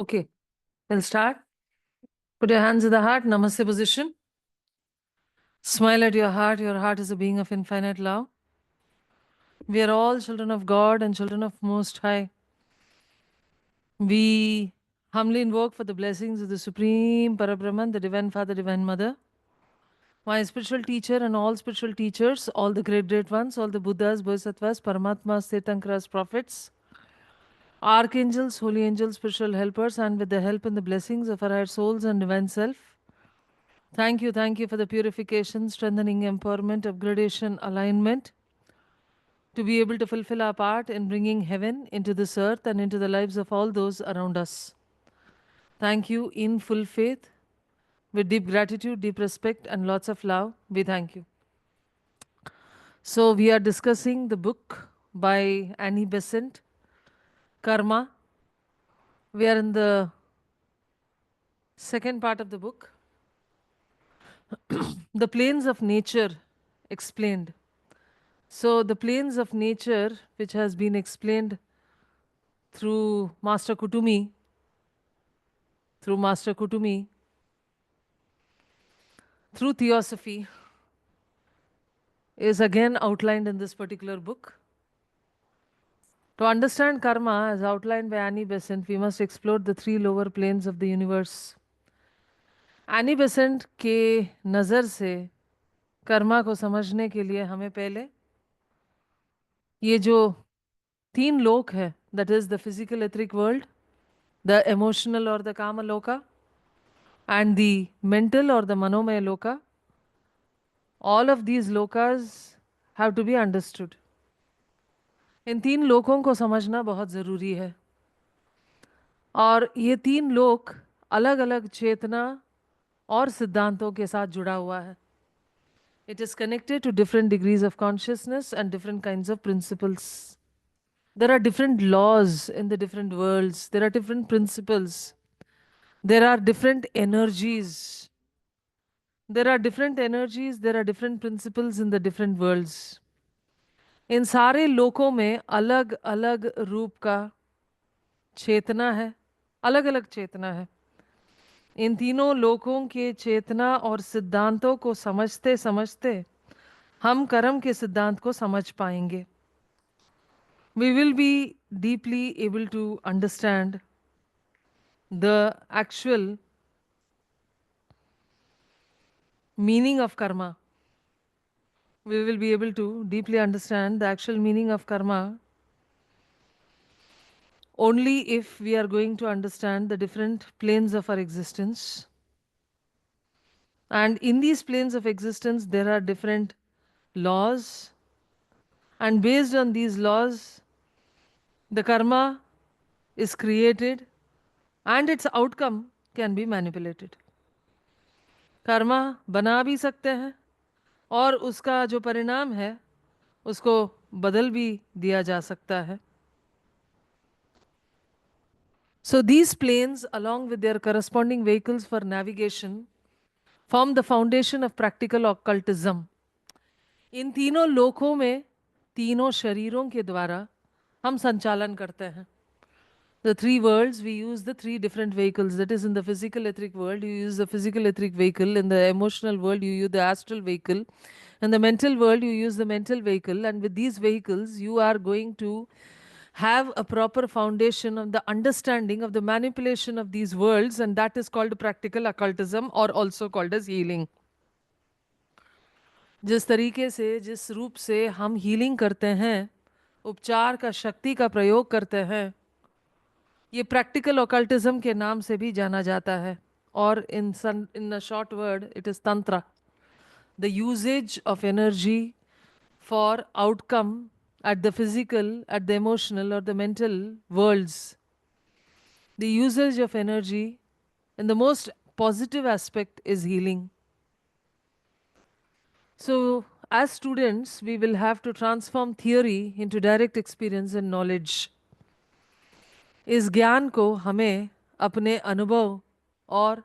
Okay, we'll start. Put your hands in the heart, Namaste position. Smile at your heart. Your heart is a being of infinite love. We are all children of God and children of Most High. We humbly invoke for the blessings of the Supreme Parabrahman, the Divine Father, Divine Mother, my spiritual teacher and all spiritual teachers, all the great ones, all the Buddhas, Bodhisattvas, Paramatmas, Tirthankaras, prophets, archangels, holy angels, spiritual helpers, and with the help and the blessings of our higher souls and divine self. Thank you for the purification, strengthening, empowerment, upgradation, alignment to be able to fulfill our part in bringing heaven into this earth and into the lives of all those around us. Thank you in full faith, with deep gratitude, deep respect, and lots of love. We thank you. So, we are discussing the book by Annie Besant, Karma. We are in the second part of the book, The Planes of Nature Explained. So, the planes of nature, which has been explained through Master Kutumi, through Theosophy, is again outlined in this particular book. To understand karma, as outlined by Annie Besant, we must explore the three lower planes of the universe. Annie Besant के नज़र से कर्मा को समझने के लिए हमें पहले ये जो तीन लोक है, that is the physical etheric world, the emotional और द काम लोका, and the mental or the manomaya loka, all of these lokas have to be understood. इन तीन लोकों को समझना बहुत ज़रूरी है और ये तीन लोक अलग अलग चेतना और सिद्धांतों के साथ जुड़ा हुआ है. It is connected to different degrees of consciousness and different kinds of principles. There are different laws in the different worlds. There are different principles. There are different energies. There are different energies. There are different principles in the different worlds. इन सारे लोकों में अलग अलग रूप का चेतना है, अलग अलग चेतना है. इन तीनों लोकों के चेतना और सिद्धांतों को समझते समझते हम कर्म के सिद्धांत को समझ पाएंगे. We will be deeply able to understand the actual meaning of karma. We will be able to deeply understand the actual meaning of karma only if we are going to understand the different planes of our existence. And in these planes of existence, there are different laws. And based on these laws, the karma is created and its outcome can be manipulated. Karma बना भी सकते हैं और उसका जो परिणाम है उसको बदल भी दिया जा सकता है. So these planes, along with their corresponding vehicles for navigation, form the foundation of practical occultism. इन तीनों लोकों में तीनों शरीरों के द्वारा हम संचालन करते हैं. The three worlds, we use the three different vehicles. That is, in the physical etheric world, you use the physical etheric vehicle. In the emotional world, you use the astral vehicle. In the mental world, you use the mental vehicle. And with these vehicles, you are going to have a proper foundation of the understanding of the manipulation of these worlds, and that is called practical occultism or also called as healing. जिस तरीके से, जिस रूप से हम healing करते हैं, उपचार का शक्ति का प्रयोग करते हैं, ये प्रैक्टिकल ऑकल्टिज्म के नाम से भी जाना जाता है. और in a short word it is tantra, the uses of energy for outcome at the physical, at the emotional or the mental worlds. The usage of energy in the most positive aspect is healing. So as students, we will have to transform theory into direct experience and knowledge. इस ज्ञान को हमें अपने अनुभव और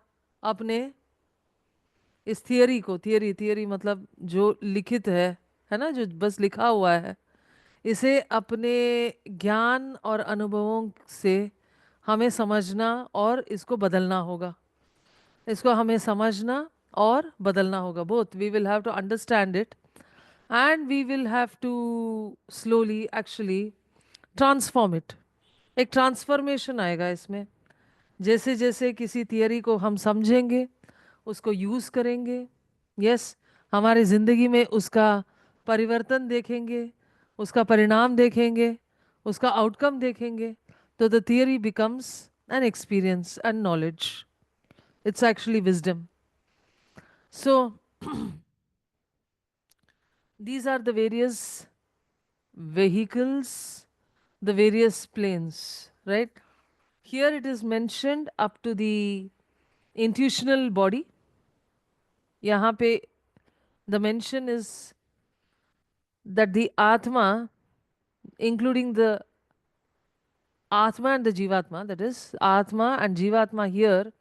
अपने इस theory को, थियरी मतलब जो लिखित है ना, जो बस लिखा हुआ है, इसे अपने ज्ञान और अनुभवों से हमें समझना और इसको बदलना होगा, इसको हमें समझना और बदलना होगा, both we will have to understand it and we will have to slowly actually transform it. एक ट्रांसफॉर्मेशन आएगा इसमें, जैसे जैसे किसी थियरी को हम समझेंगे, उसको यूज़ करेंगे, यस, हमारी ज़िंदगी में उसका परिवर्तन देखेंगे, उसका परिणाम देखेंगे, उसका आउटकम देखेंगे, तो the theory becomes an experience and knowledge, it's actually wisdom. So these are the various vehicles, the various planes, right? Here it is mentioned up to the intuitional body. यहाँ पे the mention is that the Atma, including the Atma and the Jivatma, that is, Atma and Jivatma here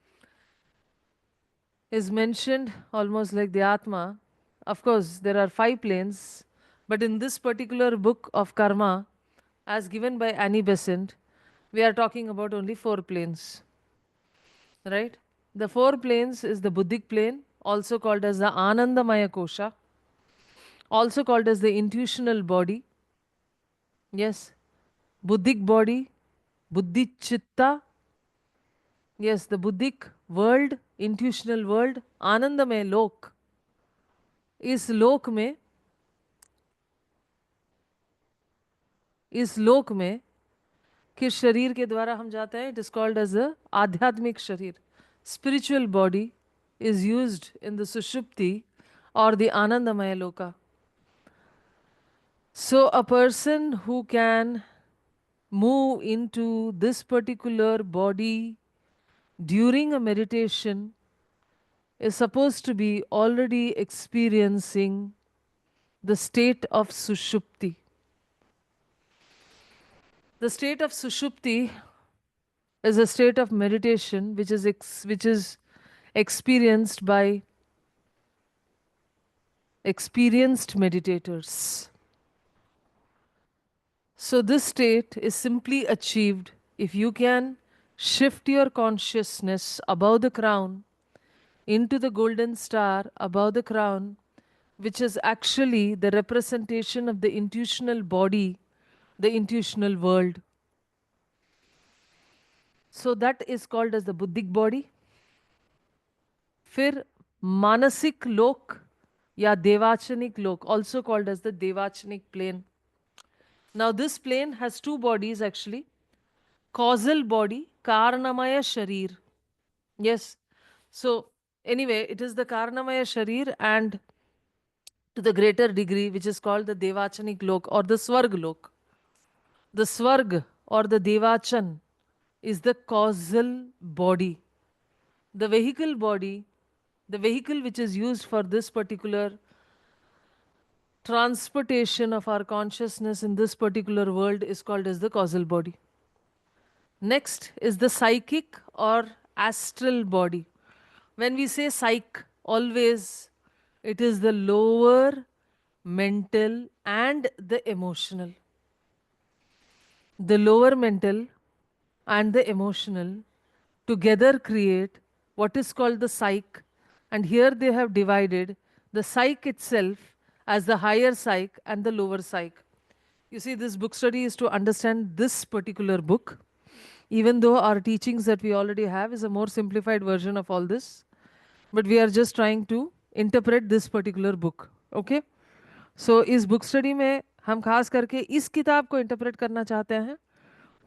is mentioned almost like the Atma. Of course, there are 5 planes, but in this particular book of Karma, as given by Annie Besant, we are talking about only 4 planes, right? The 4 planes is the Buddhic plane, also called as the Anandamaya Kosha, also called as the intuitional body. Yes, Buddhic body, Buddhi Chitta. Yes, the Buddhic world, intuitional world, Anandamaya Lok. इस लोक में, इस लोक में किस शरीर के द्वारा हम जाते हैं? It is called as a आध्यात्मिक शरीर, spiritual body is used in the sushupti or the anandamaya loka. So a person who can move into this particular body during a meditation is supposed to be already experiencing the state of sushupti. The state of sushupti is a state of meditation which is experienced by experienced meditators. So this state is simply achieved if you can shift your consciousness above the crown into the golden star above the crown, which is actually the representation of the intuitional body, the intuitional world. So that is called as the Buddhic body. फिर मानसिक लोक या देवाचनिक लोक, also called as the Devachanic plane. Now this plane has 2 bodies actually. Causal body, Karanamaya Sharir. Yes. So anyway, it is the Karanamaya Sharir, and to the greater degree, which is called the Devachanik Lok or the Swarg Lok. The Swarg or the Devachan is the causal body. The vehicle body, the vehicle which is used for this particular transportation of our consciousness in this particular world is called as the causal body. Next is the psychic or astral body. When we say psych, always it is the lower mental and the emotional. The lower mental and the emotional together create what is called the psych, and here they have divided the psych itself as the higher psych and the lower psych. You see, this book study is to understand this particular book, even though our teachings that we already have is a more simplified version of all this, but we are just trying to interpret this particular book. Okay, so इस book study में हम खास करके इस किताब को interpret करना चाहते हैं।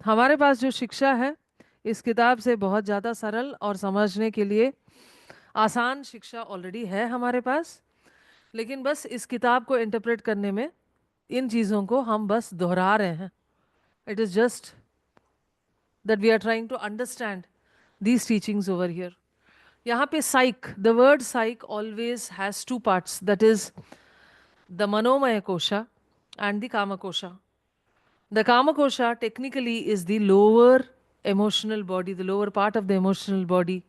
हमारे पास जो शिक्षा है इस किताब से बहुत ज़्यादा सरल और समझने के लिए आसान शिक्षा ऑलरेडी है हमारे पास, लेकिन बस इस किताब को इंटरप्रेट करने में इन चीज़ों को हम बस दोहरा रहे हैं। It is just that we are trying to understand these teachings over here. यहाँ पे psych, the word psych always has 2 parts, that is the manomaya kosha and the kama kosha. The kama kosha technically is the lower emotional body, the lower part of the emotional body,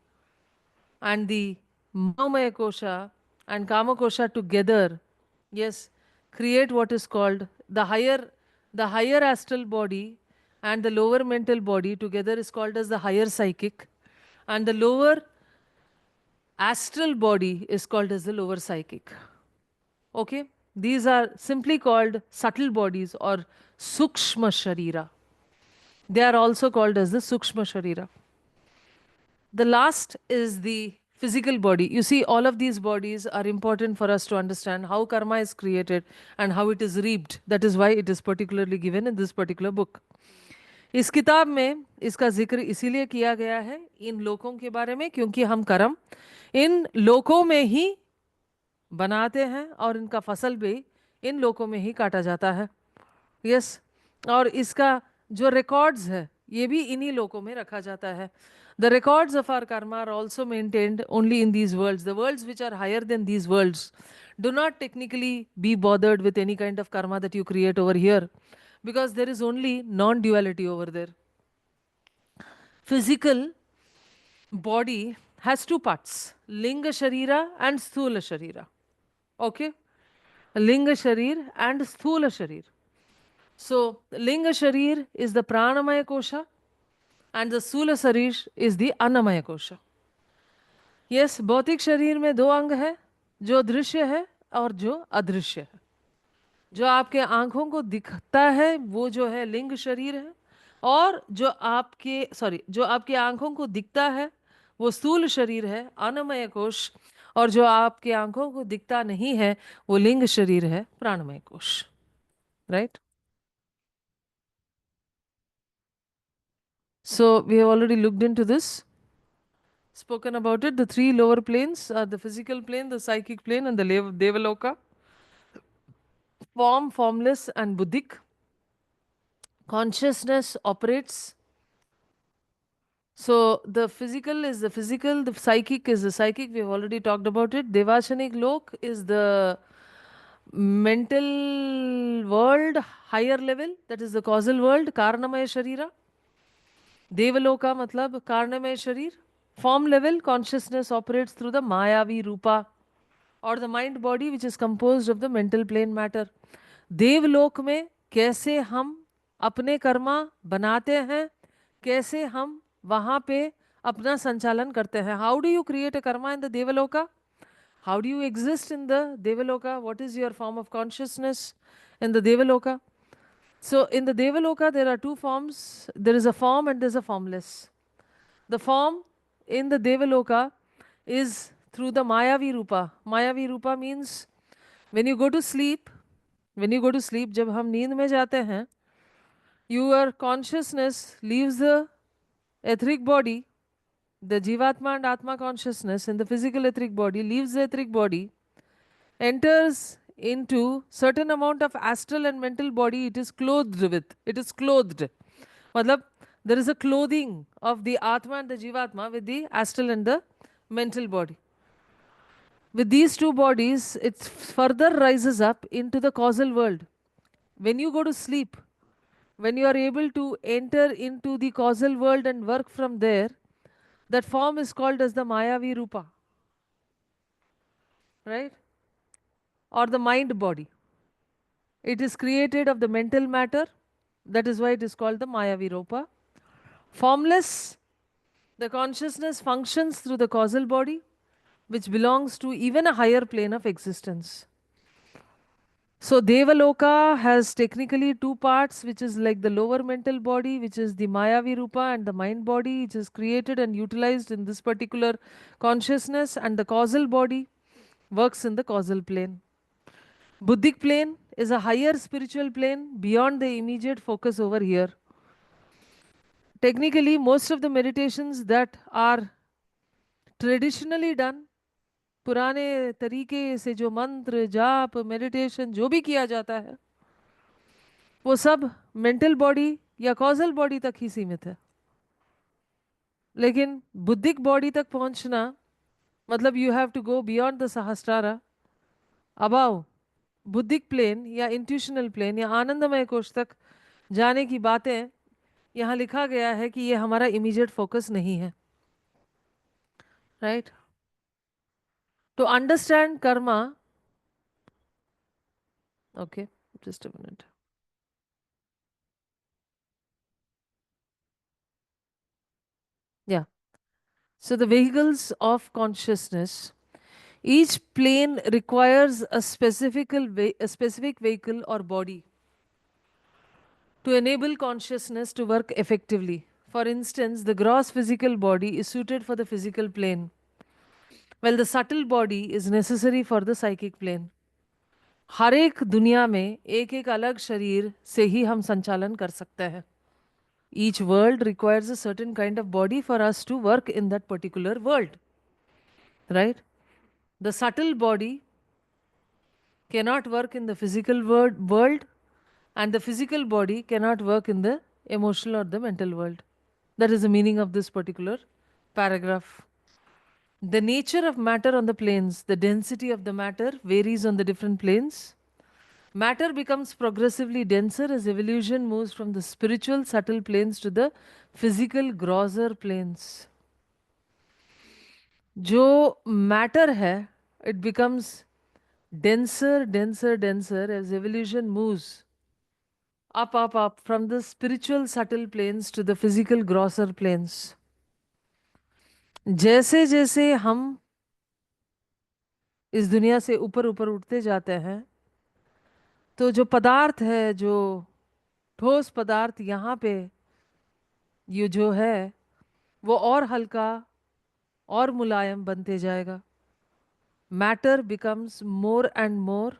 and the manomaya kosha and kama kosha together, yes, create what is called the higher astral body, and the lower mental body together is called as the higher psychic, and the lower astral body is called as the lower psychic. Okay? These are simply called subtle bodies or sukshma sharira. They are also called as the sukshma sharira. The last is the physical body. You see, all of these bodies are important for us to understand how karma is created and how it is reaped. That is why it is particularly given in this particular book. इस किताब में इसका जिक्र इसीलिए किया गया है इन लोकों के बारे में, क्योंकि हम कर्म इन लोकों में ही बनाते हैं और इनका फसल भी इन लोकों में ही काटा जाता है. यस. और इसका जो रिकॉर्ड्स है ये भी इन्हीं लोकों में रखा जाता है. The records of our karma are also maintained only in these worlds. The worlds which are higher than these worlds do not technically be bothered with any kind of karma that you create over here, because there is only non-duality over there. Physical body has two parts, linga sharira and sthula sharira. Okay? Linga sharir and sthula sharir. So linga sharir is the pranamaya kosha and the sthula sharir is the annamaya kosha. Yes, भौतिक शरीर में दो अंग है, जो दृश्य है और जो अदृश्य है. जो आपके आंखों को दिखता है वो जो है लिंग शरीर है, और जो आपकी आंखों को दिखता है वो स्थूल शरीर है, अन्नमय कोश. और जो आपकी आंखों को दिखता नहीं है वो लिंग शरीर है, प्राणमय कोश. Right. So we have already looked into this, spoken about it. The three lower planes are the physical plane, the psychic plane, and the Devaloka. Form, formless, and buddhic. Consciousness operates. So the physical is the physical, the psychic is the psychic. We have already talked about it. Devashanik Lok is the mental world, higher level, that is the causal world, Karanamaya Sharira. Devaloka matlab Karanamaya Sharir. Form level, consciousness operates through the Mayavi Rupa, or the mind body, which is composed of the mental plane matter. देवलोक में कैसे हम अपने कर्मा बनाते हैं, कैसे हम वहाँ पे अपना संचालन करते हैं. How do you create a karma in the Devaloka? How do you exist in the Devaloka? What is your form of consciousness in the Devaloka? So in the Devaloka there are two forms. There is a form and there is a formless. The form in the Devaloka is through the Mayavi Rupa. Mayavi Rupa means when you go to sleep, जब हम नींद में जाते हैं, your consciousness leaves the etheric body, the Jivatma and Atma consciousness in the physical etheric body leaves the etheric body, enters into certain amount of astral and mental body it is clothed with. It is clothed. Matlab, there is a clothing of the Atma and the Jivatma with the astral and the mental body. With these two bodies, it further rises up into the causal world. When you go to sleep, when you are able to enter into the causal world and work from there, that form is called as the Mayavi Rupa, right? Or the mind body. It is created of the mental matter, that is why it is called the Mayavi Rupa. Formless, the consciousness functions through the causal body, which belongs to even a higher plane of existence. So Devaloka has technically two parts, which is like the lower mental body, which is the Mayavi Rupa, and the mind body, which is created and utilized in this particular consciousness, and the causal body works in the causal plane. Buddhic plane is a higher spiritual plane beyond the immediate focus over here. Technically, most of the meditations that are traditionally done, पुराने तरीके से जो मंत्र जाप meditation जो भी किया जाता है वो सब मेंटल बॉडी या कॉजल बॉडी तक ही सीमित है. लेकिन बुद्धिक बॉडी तक पहुंचना मतलब you have to go beyond the Sahasrara, above buddhic plane या इंट्यूशनल प्लेन या आनंदमय कोश तक जाने की बातें यहाँ लिखा गया है कि ये हमारा इमीडिएट फोकस नहीं है. Right. To understand karma, okay just a minute. Yeah. So the vehicles of consciousness, each plane requires a specific vehicle or body to enable consciousness to work effectively. For instance, the gross physical body is suited for the physical plane, while the subtle body is necessary for the psychic plane. हर एक दुनिया में एक एक अलग शरीर से ही हम संचालन कर सकते हैं. Each world requires a certain kind of body for us to work in that particular world, right? The subtle body cannot work in the physical world, and the physical body cannot work in the emotional or the mental world. That is the meaning of this particular paragraph. The nature of matter on the planes, the density of the matter varies on the different planes. Matter becomes progressively denser as evolution moves from the spiritual subtle planes to the physical grosser planes. जो matter है, it becomes denser as evolution moves up from the spiritual subtle planes to the physical grosser planes. जैसे जैसे हम इस दुनिया से ऊपर ऊपर उठते जाते हैं, तो जो पदार्थ है, जो ठोस पदार्थ यहाँ पे ये जो है, वो और हल्का और मुलायम बनते जाएगा. Matter becomes more and more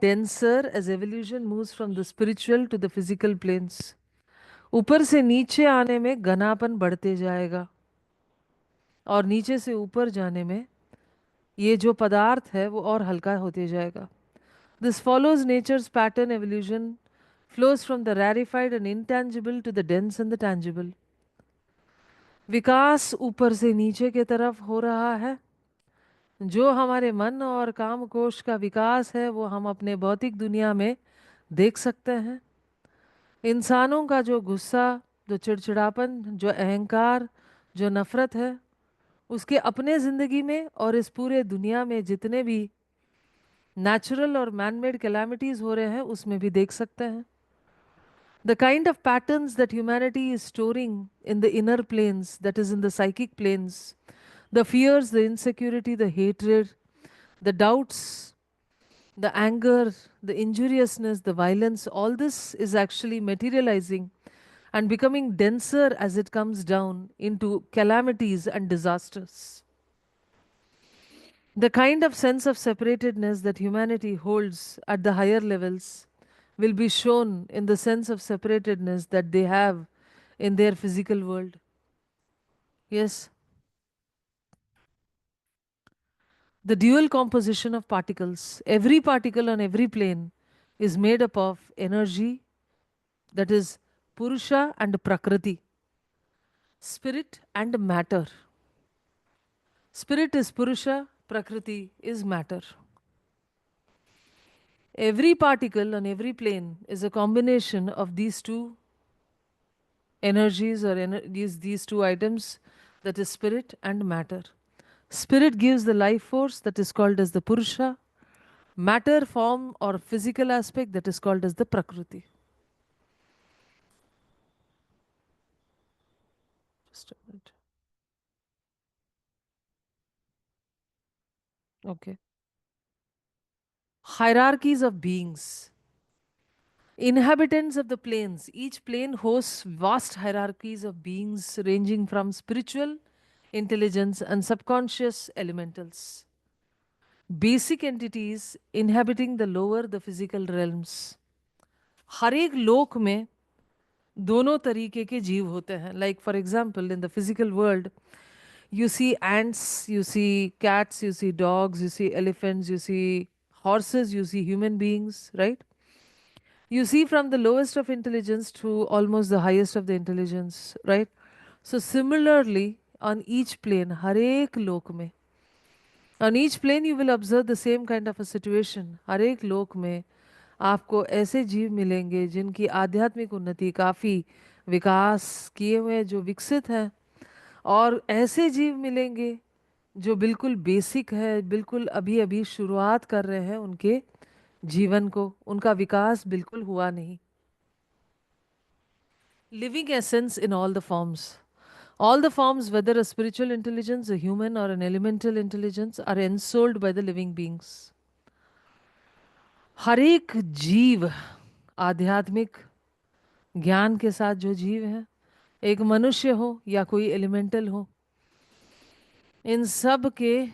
denser as evolution moves from the spiritual to the physical planes. ऊपर से नीचे आने में घनापन बढ़ते जाएगा, और नीचे से ऊपर जाने में ये जो पदार्थ है वो और हल्का होते जाएगा. This follows nature's pattern. Evolution flows from the rarefied and intangible to the dense and the tangible. विकास ऊपर से नीचे की तरफ हो रहा है. जो हमारे मन और काम कोश का विकास है वो हम अपने भौतिक दुनिया में देख सकते हैं. इंसानों का जो गुस्सा, जो चिड़चिड़ापन, जो अहंकार, जो नफरत है, उसके अपने ज़िंदगी में और इस पूरे दुनिया में जितने भी नेचुरल और मैन मेड कैलामिटीज़ हो रहे हैं उसमें भी देख सकते हैं. The kind of patterns that humanity is storing in the inner planes, that is in the psychic planes, the fears, the insecurity, the hatred, the doubts, the anger, the injuriousness, the violence, all this is actually materializing and becoming denser as it comes down into calamities and disasters. The kind of sense of separatedness that humanity holds at the higher levels will be shown in the sense of separatedness that they have in their physical world. Yes, the dual composition of particles. Every particle on every plane is made up of energy, that is Purusha and Prakriti, spirit and matter. Spirit is Purusha, Prakriti is matter. Every particle on every plane is a combination of these two energies or these two items, that is spirit and matter. Spirit gives the life force that is called as the Purusha, matter form or physical aspect that is called as the Prakriti. Just a minute. Okay. Hierarchies of beings. Inhabitants of the planes. Each plane hosts vast hierarchies of beings ranging from spiritual intelligence and subconscious elementals. Basic entities inhabiting the lower, the physical realms. हर एक लोक में दोनों तरीके के जीव होते हैं. Like for example, in the physical world, you see ants, you see cats, you see dogs, you see elephants, you see horses, you see human beings, right? You see from the lowest of intelligence to almost the highest of the intelligence, right? So similarly, on each plane, हर एक लोक में, on each plane you will observe the same kind of a situation. हर एक लोक में आपको ऐसे जीव मिलेंगे जिनकी आध्यात्मिक उन्नति काफ़ी विकास किए हुए, जो विकसित हैं, और ऐसे जीव मिलेंगे जो बिल्कुल बेसिक है, बिल्कुल अभी अभी शुरुआत कर रहे हैं उनके जीवन को, उनका विकास बिल्कुल हुआ नहीं. living essence in all the forms. All the forms, whether a spiritual intelligence, a human, or an elemental intelligence, are ensouled by the living beings. हर एक जीव आध्यात्मिक ज्ञान के साथ जो जीव है, एक मनुष्य हो या कोई एलिमेंटल हो, इन सब के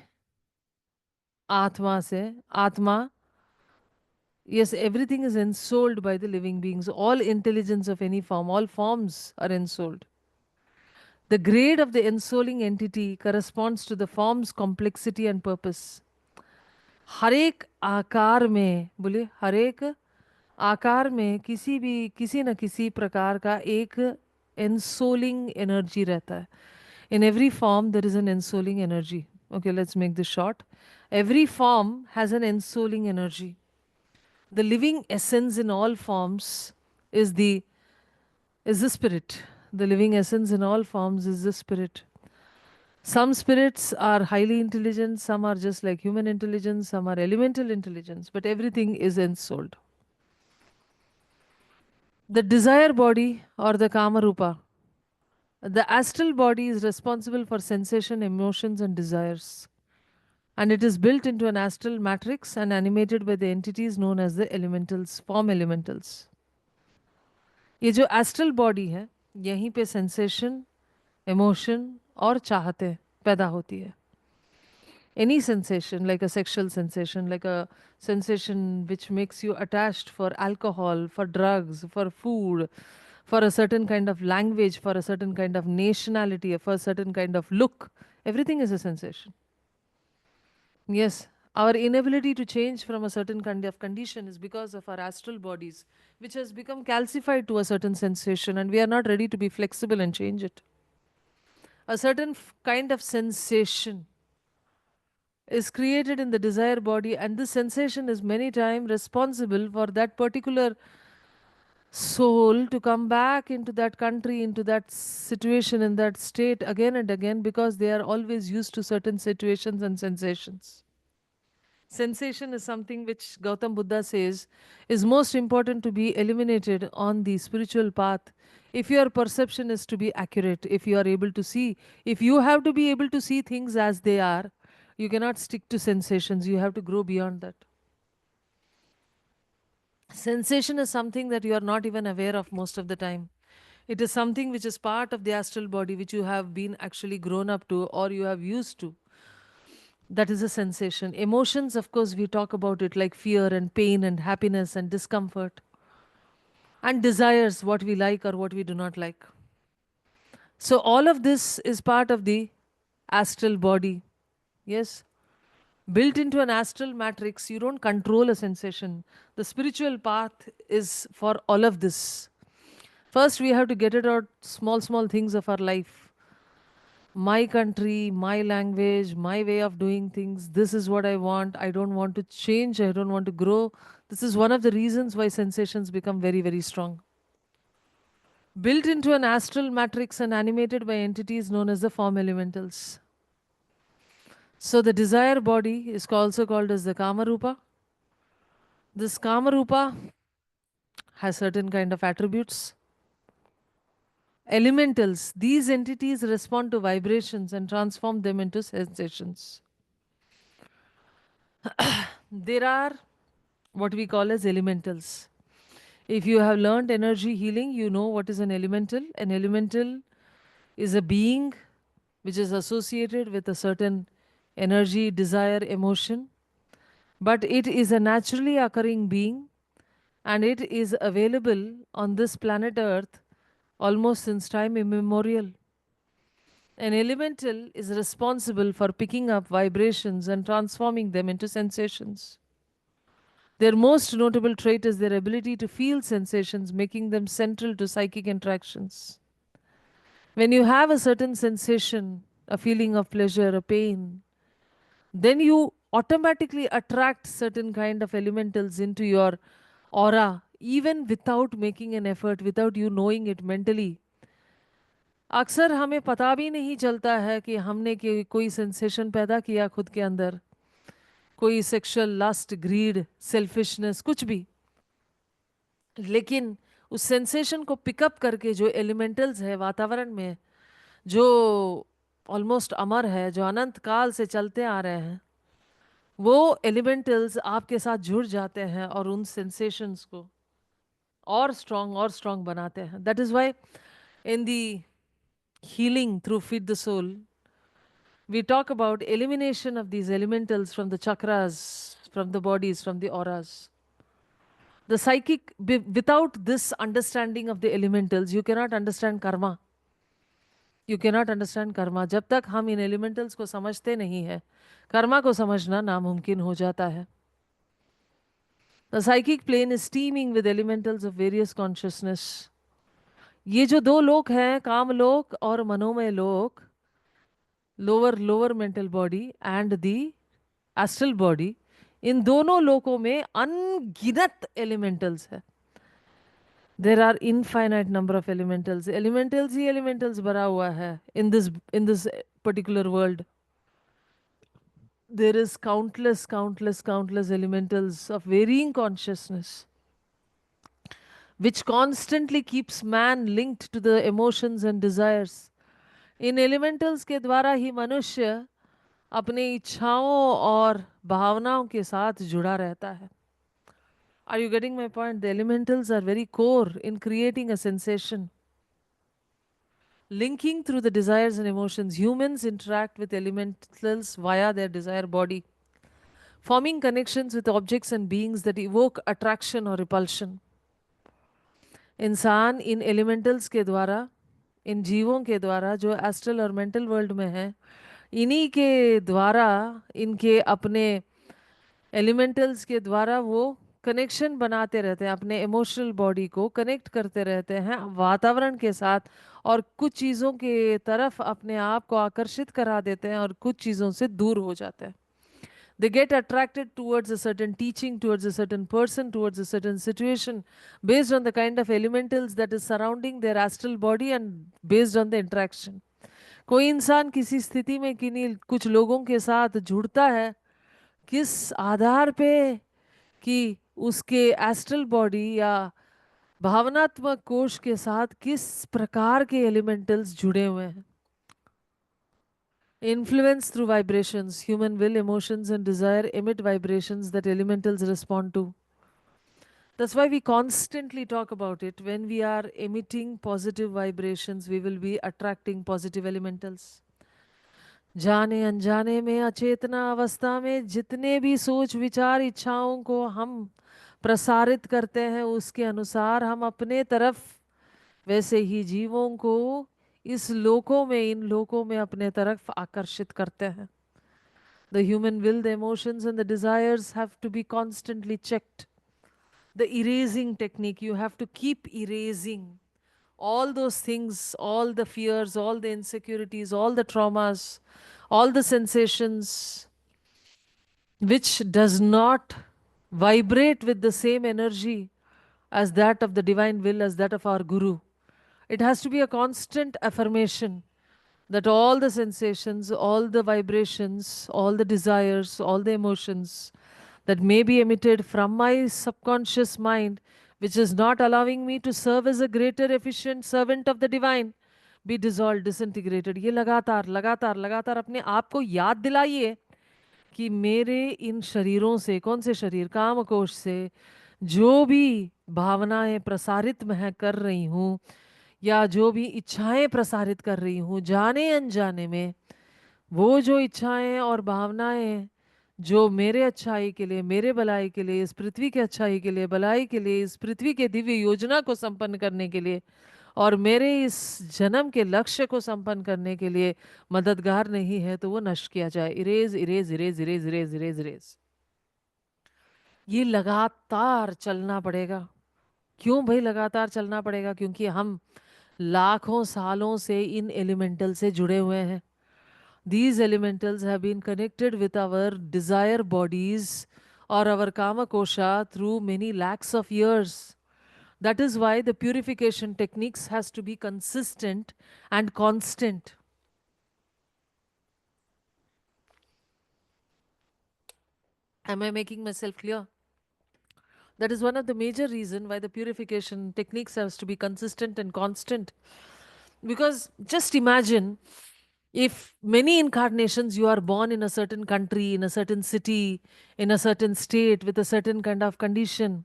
आत्मा से आत्मा, yes, everything is ensouled by the living beings. All intelligence of any form, all forms are ensouled. The grade of the ensouling entity corresponds to the form's complexity and purpose. हर एक आकार में, बोले हर एक आकार में किसी न किसी प्रकार का एक ensouling energy रहता है. In every form there is an ensouling energy. Okay, let's make this short. Every form has an ensouling energy. The living essence in all forms is the spirit. The living essence in all forms is the spirit. Some spirits are highly intelligent, some are just like human intelligence, some are elemental intelligence, but everything is ensouled. The desire body or the kama rupa, the astral body is responsible for sensation, emotions, and desires. And it is built into an astral matrix and animated by the entities known as the elementals, form elementals. ये जो astral body है, यहीं पे sensation, emotion और चाहते पैदा होती है. Any sensation, like a sexual sensation, like a sensation which makes you attached for alcohol, for drugs, for food, for a certain kind of language, for a certain kind of nationality, for a certain kind of look, everything is a sensation. Yes, our inability to change from a certain kind of condition is because of our astral bodies, which has become calcified to a certain sensation, and we are not ready to be flexible and change it. A certain kind of sensation is created in the desire body, and this sensation is many times responsible for that particular soul to come back into that country, into that situation, in that state again and again, because they are always used to certain situations and sensations. Sensation is something which Gautam Buddha says is most important to be eliminated on the spiritual path. If your perception is to be accurate, if you are able to see, if you have to be able to see things as they are, you cannot stick to sensations. You have to grow beyond that. Sensation is something that you are not even aware of most of the time. It is something which is part of the astral body, which you have been actually grown up to or you have used to. That is a sensation. Emotions, of course, we talk about it like fear and pain and happiness and discomfort. And desires, what we like or what we do not like. So, all of this is part of the astral body. Yes. Built into an astral matrix, you don't control a sensation. The spiritual path is for all of this. First, we have to get it out small, small things of our life. My country, my language, my way of doing things. This is what I want. I don't want to change. I don't want to grow. This is one of the reasons why sensations become very, very strong. Built into an astral matrix and animated by entities known as the form elementals. So the desire body is also called as the Kama Rupa. This Kama Rupa has certain kind of attributes. Elementals, these entities respond to vibrations and transform them into sensations. There are what we call as elementals. If you have learned energy healing, you know what is an elemental. An elemental is a being which is associated with a certain energy, desire, emotion, but it is a naturally occurring being and it is available on this planet Earth almost since time immemorial. An elemental is responsible for picking up vibrations and transforming them into sensations. Their most notable trait is their ability to feel sensations, making them central to psychic interactions. When you have a certain sensation, a feeling of pleasure, a pain, then you automatically attract certain kind of elementals into your aura, even without making an effort, without you knowing it mentally. अक्सर हमें पता भी नहीं चलता है कि हमने कोई सेंसेशन पैदा किया खुद के अंदर, कोई सेक्सुअल लस्ट, ग्रीड, सेल्फिशनेस, कुछ भी, लेकिन उस सेंसेशन को पिकअप करके जो एलिमेंटल्स है वातावरण में, जो ऑलमोस्ट अमर है, जो अनंत काल से चलते आ रहे हैं, वो एलिमेंटल्स आपके साथ जुड़ जाते हैं और उन सेंसेशंस को और स्ट्रॉन्ग बनाते हैं. That is why in the healing through Feed the Soul, we talk about elimination of these elementals from the chakras, from the bodies, from the auras. The psychic, without this understanding of the elementals, you cannot understand karma. You cannot understand karma. जब तक हम इन elementals को समझते नहीं हैं, कर्मा को समझना नामुमकिन हो जाता है. The psychic plane is teeming with elementals of various consciousness. ये जो दो लोक हैं, काम लोक और मनोमय लोक, lower mental body and the astral body, इन दोनों लोकों में अनगिनत एलिमेंटल्स है. There are infinite number of elementals. Elementals ही एलिमेंटल्स भरा हुआ है in this particular world. There is countless elementals of varying consciousness which constantly keeps man linked to the emotions and desires. In elementals के द्वारा ही मनुष्य अपने इच्छाओं और भावनाओं के साथ जुड़ा रहता है. Are you getting my point? The elementals are very core in creating a sensation. Linking through the desires and emotions, humans interact with elementals via their desire body, forming connections with objects and beings that evoke attraction or repulsion. इंसान इन elementals के द्वारा, इन जीवों के द्वारा जो astral और mental world में है, इन्हीं के द्वारा, इनके अपने एलिमेंटल्स के द्वारा वो कनेक्शन बनाते रहते हैं, अपने इमोशनल बॉडी को कनेक्ट करते रहते हैं वातावरण के साथ, और कुछ चीज़ों के तरफ अपने आप को आकर्षित करा देते हैं और कुछ चीज़ों से दूर हो जाते हैं. They get attracted towards a certain teaching, towards a certain person, towards a certain situation, based on the kind of elementals that is surrounding their astral body and based on the interaction. कोई इंसान किसी स्थिति में किन्हीं कुछ लोगों के साथ जुड़ता है, किस आधार पे कि उसके एस्ट्रल बॉडी या भावनात्मक कोश के साथ किस प्रकार के एलिमेंटल्स जुड़े हुए हैं. Influence through vibrations. Human will, emotions, and desire emit vibrations that elementals respond to. That's why we constantly talk about it. When we are emitting positive vibrations, we will be attracting positive elementals. जाने अनजाने में, अचेतना अवस्था में, जितने भी सोच विचार इच्छाओं को हम प्रसारित करते हैं, उसके अनुसार हम अपने तरफ वैसे ही जीवों को इस लोकों में, इन लोकों में अपने तरफ आकर्षित करते हैं. The human will, the emotions and the desires have to be constantly checked. The erasing technique, you have to keep erasing all those things, all the fears, all the insecurities, all the traumas, all the sensations which does not vibrate with the same energy as that of the divine will, as that of our guru. It has to be a constant affirmation that all the sensations, all the vibrations, all the desires, all the emotions that may be emitted from my subconscious mind, which is not allowing me to serve as a greater efficient servant of the divine, be dissolved, disintegrated. ये लगातार लगातार लगातार अपने आप को याद दिलाइए कि मेरे इन शरीरों से, कौन से शरीर, कामकोश से जो भी भावनाएं प्रसारित मैं कर रही हूँ या जो भी इच्छाएं प्रसारित कर रही हूँ, जाने अनजाने में, वो जो इच्छाएं और भावनाएं जो मेरे अच्छाई के लिए, मेरे भलाई के लिए, इस पृथ्वी के अच्छाई के लिए, भलाई के लिए, इस पृथ्वी के दिव्य योजना को संपन्न करने के लिए और मेरे इस जन्म के लक्ष्य को संपन्न करने के लिए मददगार नहीं है, तो वो नष्ट किया जाए. Erase erase erase erase erase erase erase. ये लगातार चलना पड़ेगा. क्यों भाई लगातार चलना पड़ेगा? क्योंकि हम लाखों सालों से इन एलिमेंटल से जुड़े हुए हैं. These elementals have been connected with our desire bodies or our kama kosha through many lakhs of years. That is why the purification techniques has to be consistent and constant. Am I making myself clear? That is one of the major reason why the purification techniques has to be consistent and constant. Because just imagine, if many incarnations you are born in a certain country, in a certain city, in a certain state, with a certain kind of condition.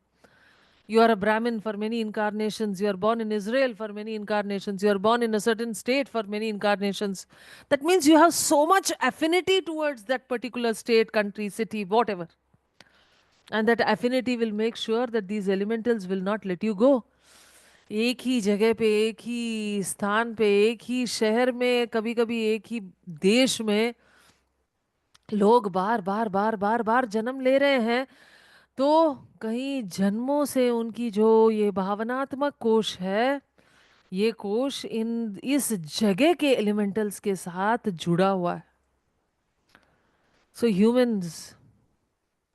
You are a Brahmin for many incarnations. You are born in Israel for many incarnations. You are born in a certain state for many incarnations. That means you have so much affinity towards that particular state, country, city, whatever. And that affinity will make sure that these elementals will not let you go. एक ही जगह पे, एक ही स्थान पे, एक ही शहर में, कभी कभी एक ही देश में लोग बार बार बार बार बार जन्म ले रहे हैं, तो कहीं जन्मों से उनकी जो ये भावनात्मक कोश है, ये कोश इन इस जगह के एलिमेंटल्स के साथ जुड़ा हुआ है. So humans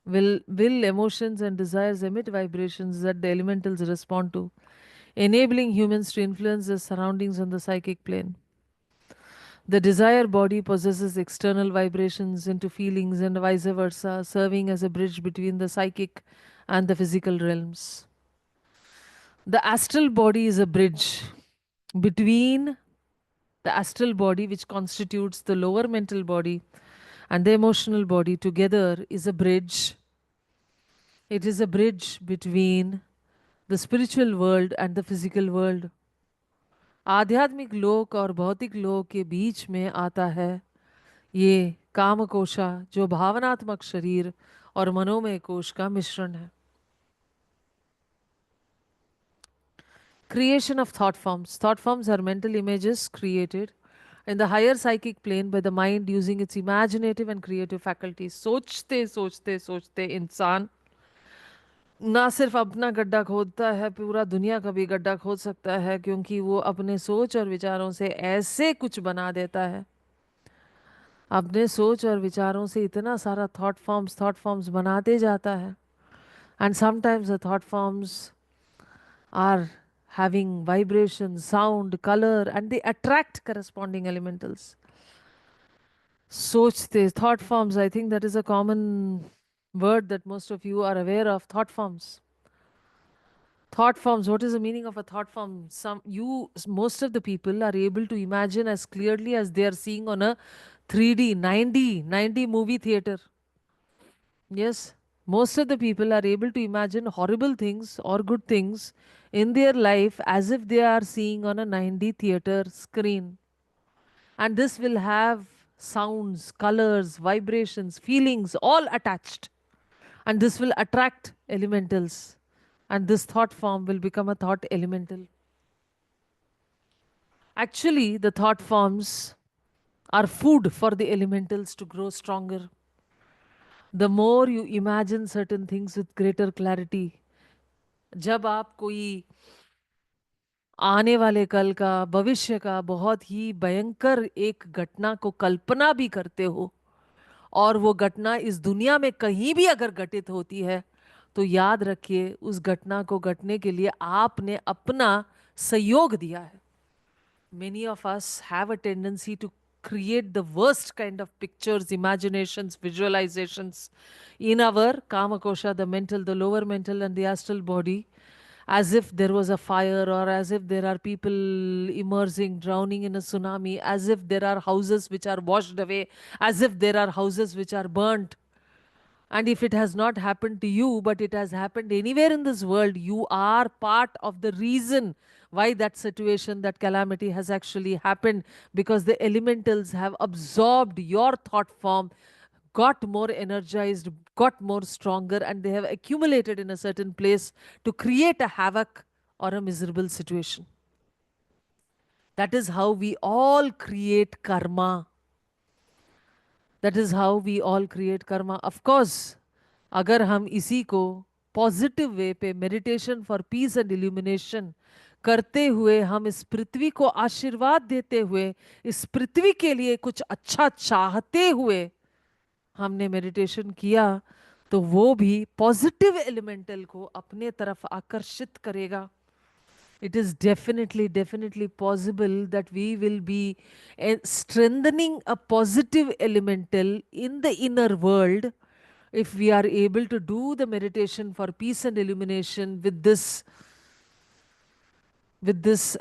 will emotions and desires emit vibrations that the elementals respond to, enabling humans to influence their surroundings on the psychic plane. The desire body possesses external vibrations into feelings and vice versa, serving as a bridge between the psychic and the physical realms. The astral body is a bridge between the astral body, which constitutes the lower mental body, and the emotional body together is a bridge. It is a bridge between the spiritual world and the physical world. आध्यात्मिक लोक और भौतिक लोक के बीच में आता है ये कामकोशा, जो भावनात्मक शरीर और मनोमय कोश का मिश्रण है. Creation of thought forms. Thought forms are mental images created in the higher psychic plane by the mind using its imaginative and creative faculties. सोचते सोचते सोचते इंसान ना सिर्फ अपना गड्ढा खोदता है, पूरा दुनिया का भी गड्ढा खोद सकता है, क्योंकि वो अपने सोच और विचारों से ऐसे कुछ बना देता है. अपने सोच और विचारों से इतना सारा थॉट फॉर्म्स बनाते जाता है. And sometimes the thought forms are having vibration, sound, color, and they attract corresponding elementals. Sochte, thought forms, I think that is a common word that most of you are aware of. Thought forms. Thought forms, what is the meaning of a thought form? Most of the people are able to imagine as clearly as they are seeing on a 3D, 9D movie theater. Yes, most of the people are able to imagine horrible things or good things in their life as if they are seeing on a 9D theater screen. And this will have sounds, colors, vibrations, feelings all attached. And this will attract elementals. And this thought form will become a thought elemental. Actually, the thought forms are food for the elementals to grow stronger. The more you imagine certain things with greater clarity, जब आप कोई आने वाले कल का, भविष्य का बहुत ही भयंकर एक घटना को कल्पना भी करते हो, और वो घटना इस दुनिया में कहीं भी अगर घटित होती है, तो याद रखिए उस घटना को घटने के लिए आपने अपना सहयोग दिया है. Many of us have a tendency to create the worst kind of pictures, imaginations, visualizations in our Kamakosha, the mental, the lower mental, and the astral body, as if there was a fire, or as if there are people immersing, drowning in a tsunami, as if there are houses which are washed away, as if there are houses which are burnt. And if it has not happened to you, but it has happened anywhere in this world, you are part of the reason why that situation, that calamity has actually happened, because the elementals have absorbed your thought form, got more energized, got more stronger, and they have accumulated in a certain place to create a havoc or a miserable situation. That is how we all create karma. That is how we all create karma. Of course, अगर हम इसी को positive way पे meditation for piece and illumination करते हुए, हम इस पृथ्वी को आशीर्वाद देते हुए, इस पृथ्वी के लिए कुछ अच्छा चाहते हुए हमने मेडिटेशन किया, तो वो भी पॉजिटिव एलिमेंटल को अपने तरफ आकर्षित करेगा. It is definitely possible that we will be strengthening a positive elemental in the inner world, if we are able to do the meditation for peace and illumination with this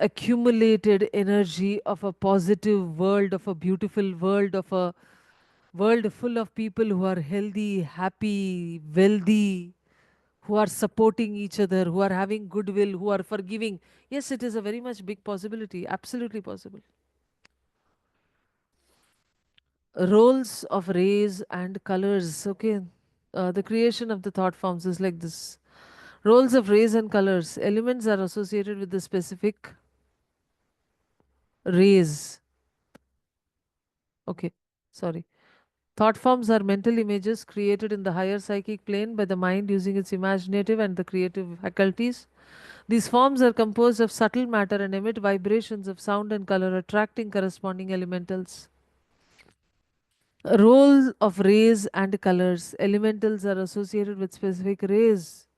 accumulated energy of a positive world, of a beautiful world, of a world full of people who are healthy, happy, wealthy, who are supporting each other, who are having goodwill, who are forgiving. Yes, it is a very much big possibility, absolutely possible. Roles of rays and colors. Okay. The creation of the thought forms is like this. Roles of rays and colors. Elements are associated with the specific rays. Okay. Sorry. Thought forms are mental images created in the higher psychic plane by the mind using its imaginative and the creative faculties. These forms are composed of subtle matter and emit vibrations of sound and color, attracting corresponding elementals. Role of rays and colors. Elementals are associated with specific rays.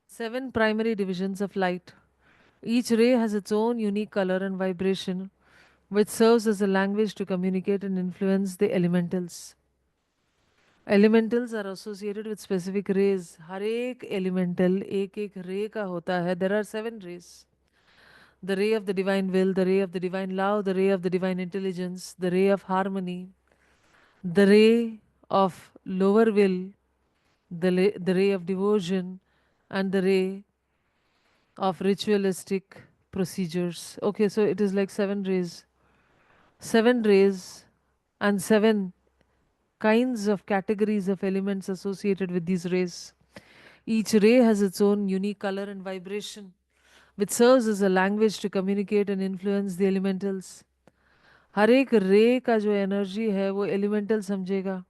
7 primary divisions of light. Each ray has its own unique color and vibration, which serves as a language to communicate and influence the elementals. Elementals are associated with specific rays. हर एक elemental एक एक ray का होता है. There are 7 rays. The ray of the divine will, the ray of the divine love, the ray of the divine intelligence, the ray of harmony, the ray of lower will, the ray of devotion, and the ray of ritualistic procedures. Okay, so it is like 7 rays. 7 rays and 7 kinds of categories of elements associated with these rays. Each ray has its own unique color and vibration, which serves as a language to communicate and influence the elementals. हर एक रे का जो energy है वो elemental समझेगा.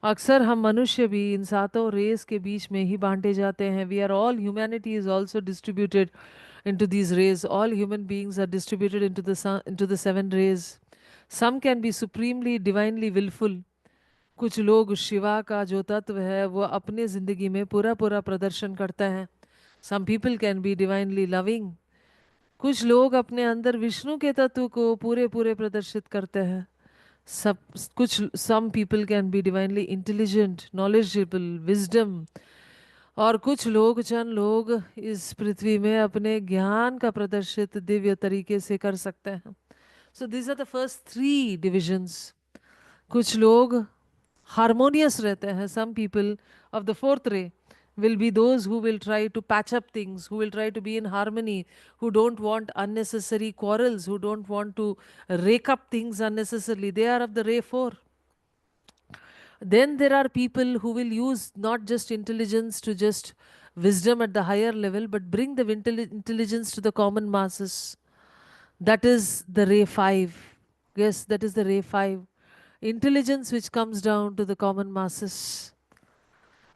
अक्सर हम मनुष्य भी इन सातों रेस के बीच में ही बांटे जाते हैं. We are all humanity is also distributed into these rays. All human beings are distributed into the sun, into the 7 rays. Some can be supremely divinely willful. कुछ लोग शिवा का जो तत्व है वो अपने जिंदगी में पूरा पूरा प्रदर्शन करते हैं. Some people can be divinely loving. कुछ लोग अपने अंदर विष्णु के तत्व को पूरे पूरे प्रदर्शित करते हैं. सब कुछ some people can be divinely intelligent, knowledgeable, wisdom. और कुछ लोग चंद लोग इस पृथ्वी में अपने ज्ञान का प्रदर्शित दिव्य तरीके से कर सकते हैं. So these are the first 3 divisions. कुछ लोग हारमोनियस रहते हैं. Some people of the fourth ray will be those who will try to patch up things, who will try to be in harmony, who don't want unnecessary quarrels, who don't want to rake up things unnecessarily. They are of the ray 4. Then there are people who will use not just intelligence to just wisdom at the higher level, but bring the intelligence to the common masses. That is the ray 5. Yes, that is the ray 5. Intelligence which comes down to the common masses.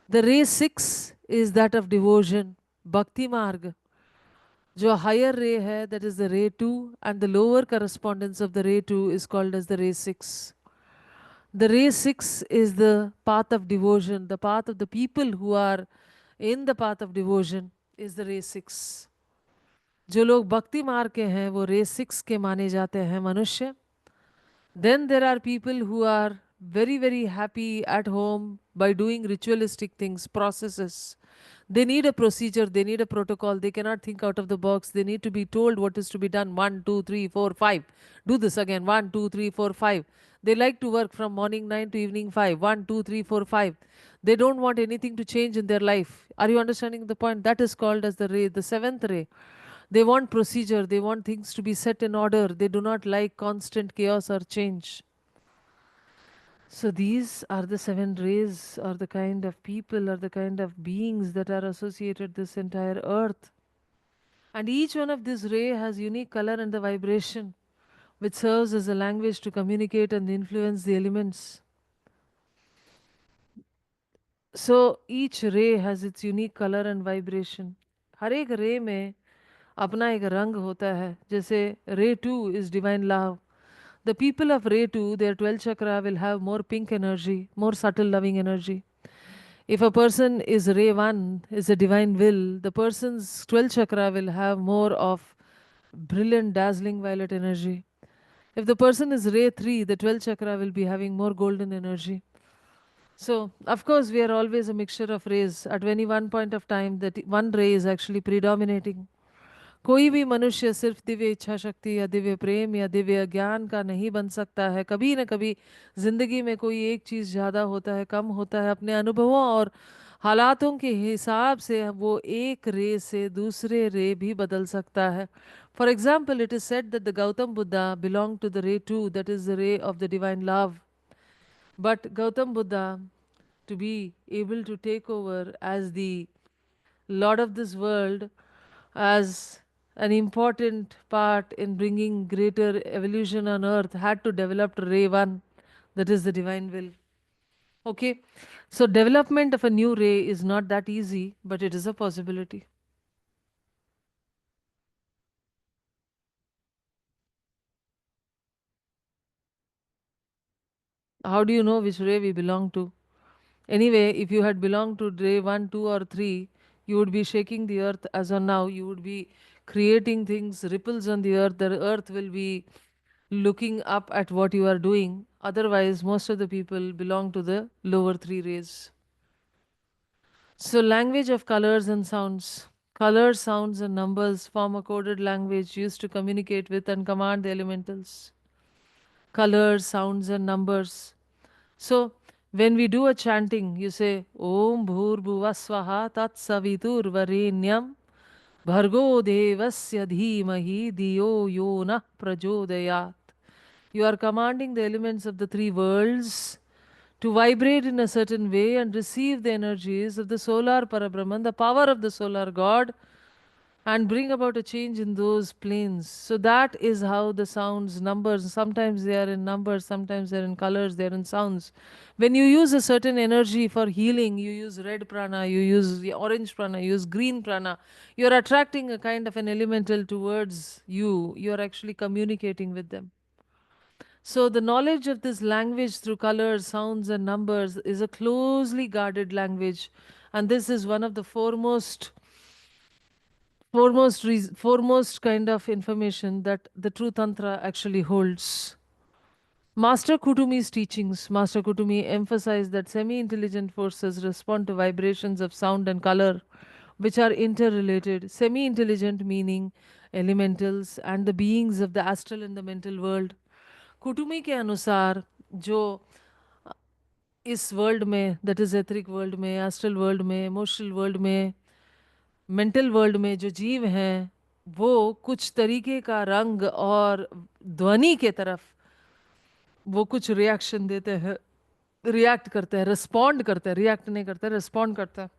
The ray 6 is that of devotion, Bhakti Marg. जो higher ray है, that is the ray 2, and the lower correspondence of the ray 2 is called as the ray 6. The ray 6 is the path of devotion, the path of the people who are in the path of devotion is the ray 6. जो लोग भक्ति मार्ग के हैं वो रे 6 के माने जाते हैं मनुष्य. Then there are people who are very, very happy at home by doing ritualistic things, processes. They need a procedure, they need a protocol, they cannot think out of the box, they need to be told what is to be done. 1, 2, 3, 4, 5. Do this again. 1, 2, 3, 4, 5. They like to work from morning 9 to evening 5. 1, 2, 3, 4, 5. They don't want anything to change in their life. Are you understanding the point? That is called as the ray, the 7th ray. They want procedure, they want things to be set in order, they do not like constant chaos or change. So these are the 7 rays, or the kind of people, or the kind of beings that are associated this entire earth. And each one of this ray has unique color and the vibration, which serves as a language to communicate and influence the elements. So each ray has its unique color and vibration. हर एक रे में अपना एक रंग होता है. जैसे ray 2 is divine love. The people of ray 2, their 12 chakra will have more pink energy, more subtle loving energy. If a person is ray 1, is a divine will, the person's 12 chakra will have more of brilliant, dazzling violet energy. If the person is ray 3, the 12 chakra will be having more golden energy. So, of course, we are always a mixture of rays. At any one point of time, that one ray is actually predominating. कोई भी मनुष्य सिर्फ दिव्य इच्छा शक्ति या दिव्य प्रेम या दिव्य ज्ञान का नहीं बन सकता है। कभी न कभी जिंदगी में कोई एक चीज ज्यादा होता है, कम होता है, अपने अनुभवों और हालातों के हिसाब से वो एक रे से दूसरे रे भी बदल सकता है। For example, it is said that the Gautam Buddha belong to the ray two, that is the ray of the divine love. But Gautam Buddha, to be able to take over as the Lord of this world, as an important part in bringing greater evolution on earth, had to develop ray 1, that is the divine will. Okay, so development of a new ray is not that easy, but it is a possibility. How do you know which ray we belong to? Anyway, if you had belonged to ray 1, 2, or 3, you would be shaking the earth as on now. You would be creating things, ripples on the earth. The earth will be looking up at what you are doing. Otherwise, most of the people belong to the lower three rays. So, language of colors and sounds. Colors, sounds, and numbers form a coded language used to communicate with and command the elementals. Colors, sounds, and numbers. So, when we do a chanting, you say Om Bhur Bhuva Swaha Tat Savitur Varenyam Bhargo Devasya Dhimahi Diyo Yona Prachodayat. You are commanding the elements of the three worlds to vibrate in a certain way and receive the energies of the solar Parabrahman, the power of the solar God, and bring about a change in those planes. So that is how the sounds, numbers, sometimes they are in numbers, sometimes they're in colors, they're in sounds. When you use a certain energy for healing, you use red prana, you use the orange prana, you use green prana, you're attracting a kind of an elemental towards you. You're actually communicating with them. So, the knowledge of this language through colors, sounds, and numbers is a closely guarded language, and this is one of the foremost kind of information that the true Tantra actually holds. Master Kutumi's teachings, Master Kutumi emphasized that semi intelligent forces respond to vibrations of sound and color, which are interrelated. Semi intelligent meaning elementals and the beings of the astral and the mental world. कुटुमी के अनुसार जो इस world में, that is etheric world में, astral world में, emotional world में, mental world में जो जीव हैं, वो कुछ तरीके का रंग और ध्वनि के तरफ वो कुछ रिएक्शन देते हैं, रिएक्ट करते हैं, रिस्पॉन्ड करते हैं, रिएक्ट नहीं करते, रिस्पॉन्ड करते हैं.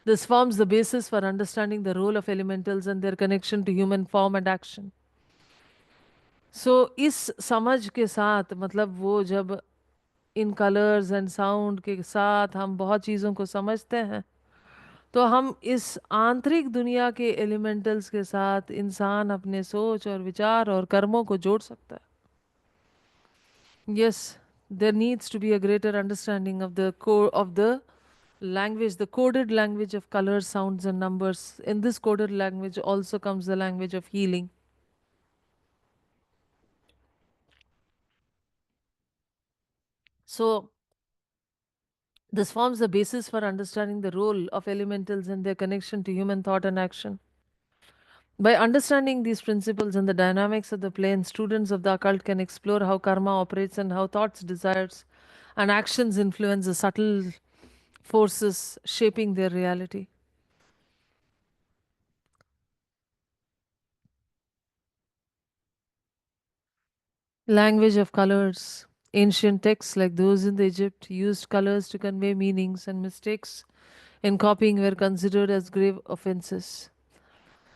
This forms the basis for understanding the role of elementals and their connection to human form and action. So, इस समझ के साथ मतलब वो जब इन कलर्स एंड साउंड के साथ हम बहुत चीज़ों को समझते हैं, तो हम इस आंतरिक दुनिया के एलिमेंटल्स के साथ इंसान अपने सोच और विचार और कर्मों को जोड़ सकता है. Yes, there needs to be a greater understanding of the language, the coded language of colors, sounds, and numbers. In this coded language also comes the language of healing. So, this forms the basis for understanding the role of elementals and their connection to human thought and action. By understanding these principles and the dynamics of the plane, students of the occult can explore how karma operates and how thoughts, desires, and actions influence the subtle forces shaping their reality. Language of colors. Ancient texts like those in the Egypt used colors to convey meanings, and mistakes in copying were considered as grave offenses.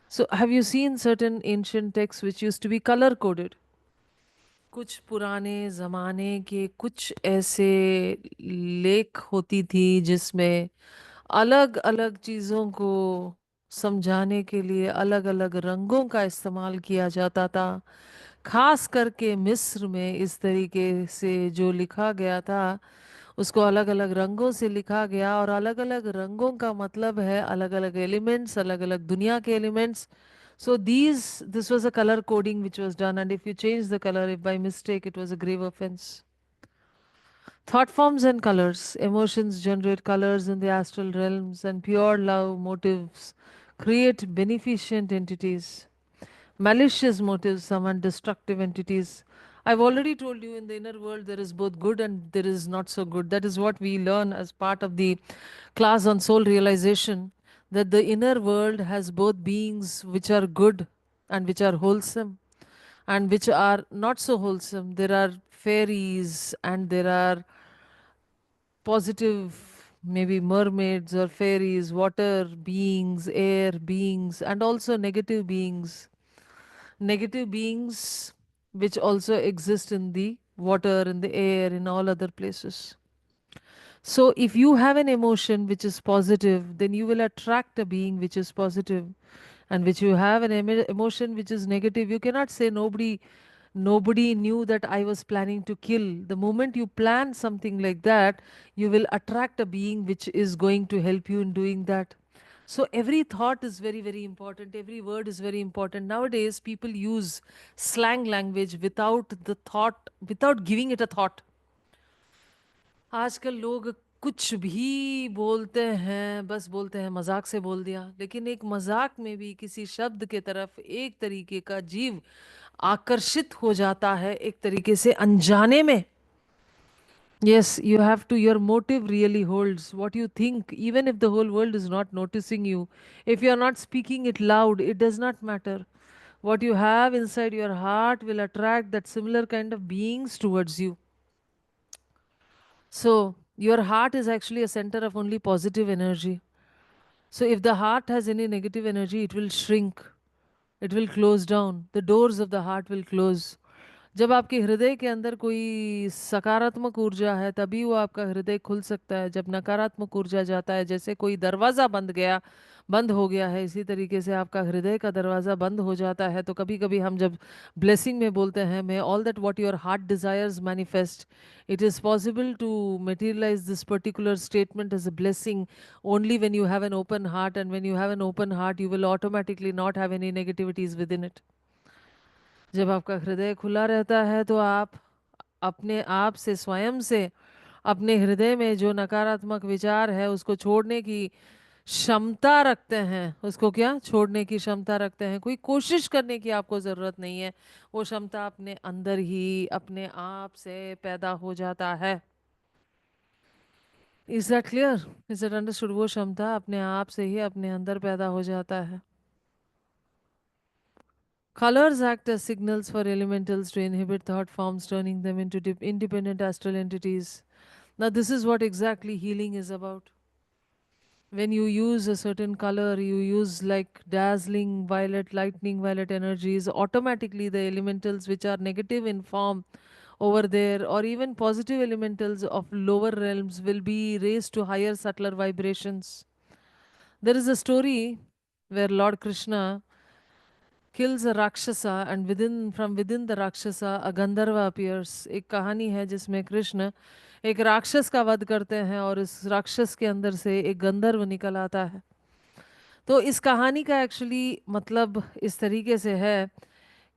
So, have you seen certain ancient texts which used to be color coded? कुछ पुराने ज़माने के कुछ ऐसे लेख होती थी जिसमें अलग अलग चीज़ों को समझाने के लिए अलग अलग रंगों का इस्तेमाल किया जाता था. खास करके मिस्र में इस तरीके से जो लिखा गया था उसको अलग अलग रंगों से लिखा गया, और अलग अलग रंगों का मतलब है अलग अलग एलिमेंट्स, अलग अलग दुनिया के elements. So this was a color coding which was done, and if you change the color, if by mistake, it was a grave offense. Thought forms and colors. Emotions generate colors in the astral realms, and pure love motives create beneficent entities. Malicious motives summon destructive entities. I've already told you in the inner world there is both good and there is not so good. That is what we learn as part of the class on soul realization, that the inner world has both beings which are good and which are wholesome and which are not so wholesome. There are fairies and there are positive, maybe mermaids or fairies, water beings, air beings, and also negative beings. Negative beings which also exist in the water, in the air, in all other places. So, if you have an emotion which is positive, then you will attract a being which is positive. And which you have an emotion which is negative, you cannot say nobody knew that I was planning to kill. The moment you plan something like that, you will attract a being which is going to help you in doing that. So every thought is very, very important. Every word is very important. Nowadays, people use slang language without the thought, without giving it a thought. आजकल लोग कुछ भी बोलते हैं, बस बोलते हैं मजाक से बोल दिया, लेकिन एक मजाक में भी किसी शब्द के तरफ एक तरीके का जीव आकर्षित हो जाता है, एक तरीके से अनजाने में. Yes, you have to, your motive really holds. What you think, even if the whole world is not noticing you, if you are not speaking it loud, it does not matter. What you have inside your heart will attract that similar kind of beings towards you. So, your heart is actually a center of only positive energy. So, if the heart has any negative energy, it will shrink, it will close down. The doors of the heart will close. जब आपके हृदय के अंदर कोई सकारात्मक ऊर्जा है तभी वो आपका हृदय खुल सकता है. जब नकारात्मक ऊर्जा जाता है, जैसे कोई दरवाज़ा बंद हो गया है, इसी तरीके से आपका हृदय का दरवाज़ा बंद हो जाता है. तो कभी कभी हम जब ब्लेसिंग में बोलते हैं, may all that what your heart desires manifest, it is possible to materialize this particular statement as a blessing only when you have an open heart, and when you have an open heart you will automatically not have any negativities within it. जब आपका हृदय खुला रहता है तो आप अपने आप से, स्वयं से, अपने हृदय में जो नकारात्मक विचार है उसको छोड़ने की क्षमता रखते हैं. उसको क्या छोड़ने की क्षमता रखते हैं, कोई कोशिश करने की आपको ज़रूरत नहीं है. वो क्षमता अपने अंदर ही अपने आप से पैदा हो जाता है. Is that clear? Is that understood? वो क्षमता अपने आप से ही अपने अंदर पैदा हो जाता है. Colors act as signals for elementals to inhibit thought forms, turning them into independent astral entities. Now, this is what exactly healing is about. When you use a certain color, you use like dazzling violet, lightning violet energies, automatically the elementals which are negative in form over there, or even positive elementals of lower realms, will be raised to higher, subtler vibrations. There is a story where Lord Krishna kills a rakshasa, and within the rakshasa a gandharva appears. एक कहानी है जिसमें कृष्ण एक राक्षस का वध करते हैं और इस राक्षस के अंदर से एक गंधर्व निकल आता है. तो इस कहानी का एक्चुअली मतलब इस तरीके से है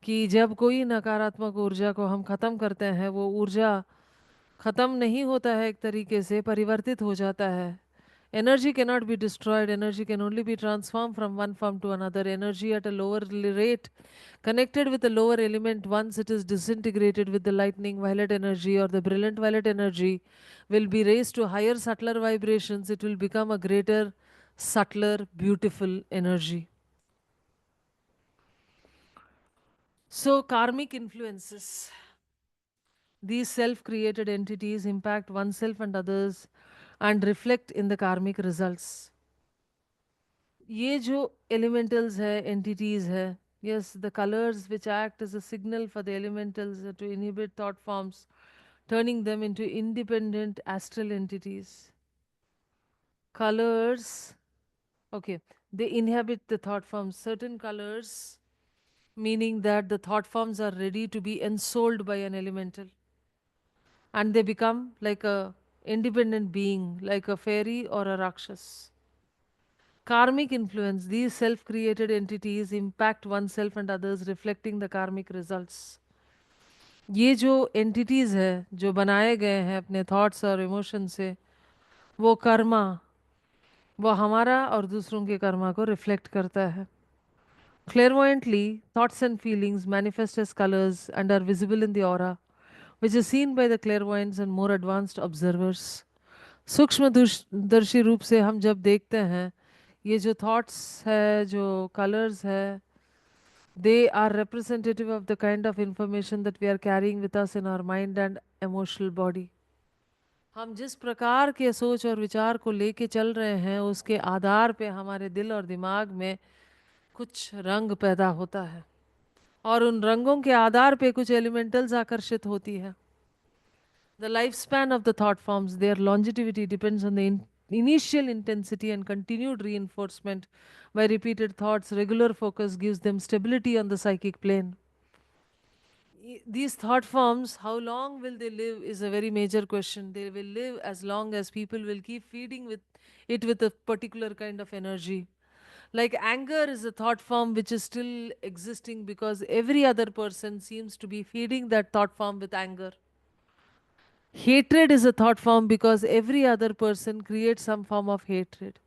कि जब कोई नकारात्मक ऊर्जा को हम खत्म करते हैं, वो ऊर्जा खत्म नहीं होता है, एक तरीके से परिवर्तित हो जाता है. Energy cannot be destroyed, energy can only be transformed from one form to another. Energy at a lower rate, connected with a lower element, once it is disintegrated with the lightning violet energy or the brilliant violet energy, will be raised to higher, subtler vibrations. It will become a greater, subtler, beautiful energy. So, karmic influences. These self created entities impact oneself and others and reflect in the karmic results. ये जो elementals है, entities है, yes, the colors which act as a signal for the elementals to inhibit thought forms, turning them into independent astral entities. Colors, okay, they inhabit the thought forms. Certain colors, meaning that the thought forms are ready to be ensouled by an elemental, and they become like a independent being, like a fairy or a rakshas. Karmic influence. These self created entities impact oneself and others, reflecting the karmic results. ये जो entities है जो बनाए गए हैं अपने thoughts और emotion से, वो कर्मा, वो हमारा और दूसरों के कर्मा को रिफ्लेक्ट करता है. Clairvoyantly, thoughts and feelings manifest as colors and are visible in the aura, which is seen by the clairvoyants and more advanced observers. सूक्ष्म दर्शी रूप से हम जब देखते हैं, ये जो थॉट्स है, जो कलर्स है, they are representative of the kind of information that we are carrying with us in our mind and emotional body. हम जिस प्रकार के सोच और विचार को लेके चल रहे हैं, उसके आधार पे हमारे दिल और दिमाग में कुछ रंग पैदा होता है, और उन रंगों के आधार पे कुछ एलिमेंटल्स आकर्षित होती है. The lifespan of the thought forms, their longevity depends on the initial intensity and continued reinforcement by repeated thoughts. Regular focus gives them stability on the psychic plane. These thought forms, how long will they live is a very major question. They will live as long as people will keep feeding with it with a particular kind of energy. Like anger is a thought form which is still existing because every other person seems to be feeding that thought form with anger. Hatred is a thought form because every other person creates some form of hatred.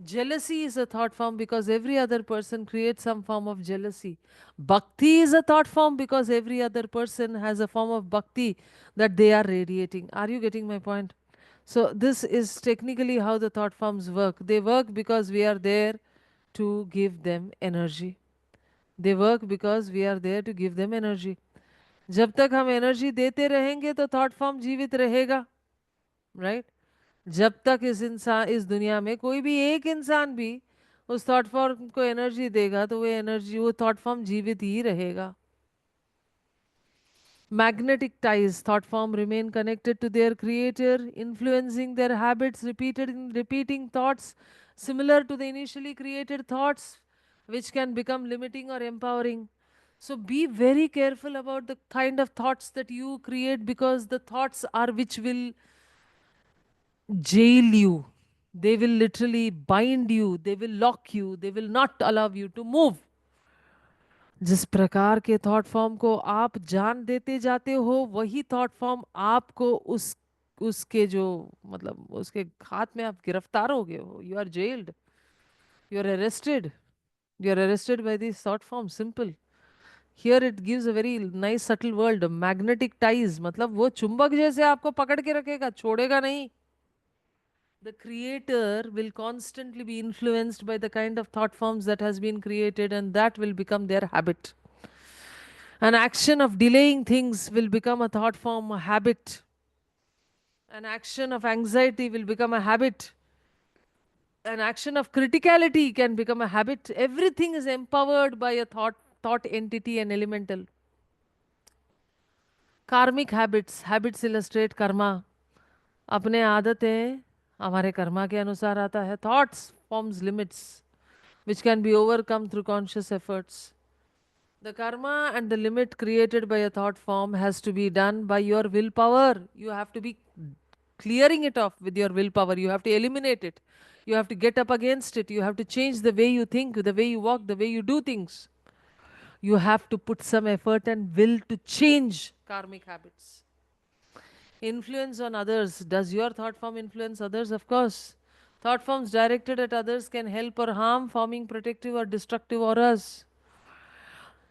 Jealousy is a thought form because every other person creates some form of jealousy. Bhakti is a thought form because every other person has a form of bhakti that they are radiating. Are you getting my point? So, this is technically how the thought forms work. They work because we are there to give them energy. They work because we are there to give them energy. जब तक हम energy देते रहेंगे तो thought form जीवित रहेगा, right? जब तक इस दुनिया में कोई भी एक इंसान भी उस थॉट फॉर्म को एनर्जी देगा तो वो थॉट फॉर्म जीवित ही रहेगा. Magnetic ties, thought form remain connected to their creator, influencing their habits, repeating thoughts similar to the initially created thoughts, which can become limiting or empowering. So be very careful about the kind of thoughts that you create, because the thoughts are which will jail you. They will literally bind you, they will lock you, they will not allow you to move. जिस प्रकार के thought form को आप जान देते जाते हो, वही थॉट फॉर्म आपको उसके जो मतलब उसके हाथ में आप गिरफ्तार हो गए हो. You are jailed, you are arrested, you are arrested by this thought form. Simple. Here it gives a very nice subtle world. Magnetic ties मतलब वो चुंबक जैसे आपको पकड़ के रखेगा, छोड़ेगा नहीं. The creator will constantly be influenced by the kind of thought forms that has been created, and that will become their habit. An action of delaying things will become a thought form, a habit. An action of anxiety will become a habit. An action of criticality can become a habit. Everything is empowered by a thought entity and elemental. Karmic habits. Habits illustrate karma. अपने आदतें हमारे कर्मा के अनुसार आता है. Thoughts forms limits which can be overcome through conscious efforts. The karma and the limit created by a thought form has to be done by your willpower. You have to be clearing it off with your willpower. You have to eliminate it. You have to get up against it. You have to change the way you think, the way you walk, the way you do things. You have to put some effort and will to change karmic habits. Influence on others. Does your thought form influence others? Of course. Thought forms directed at others can help or harm, forming protective or destructive auras.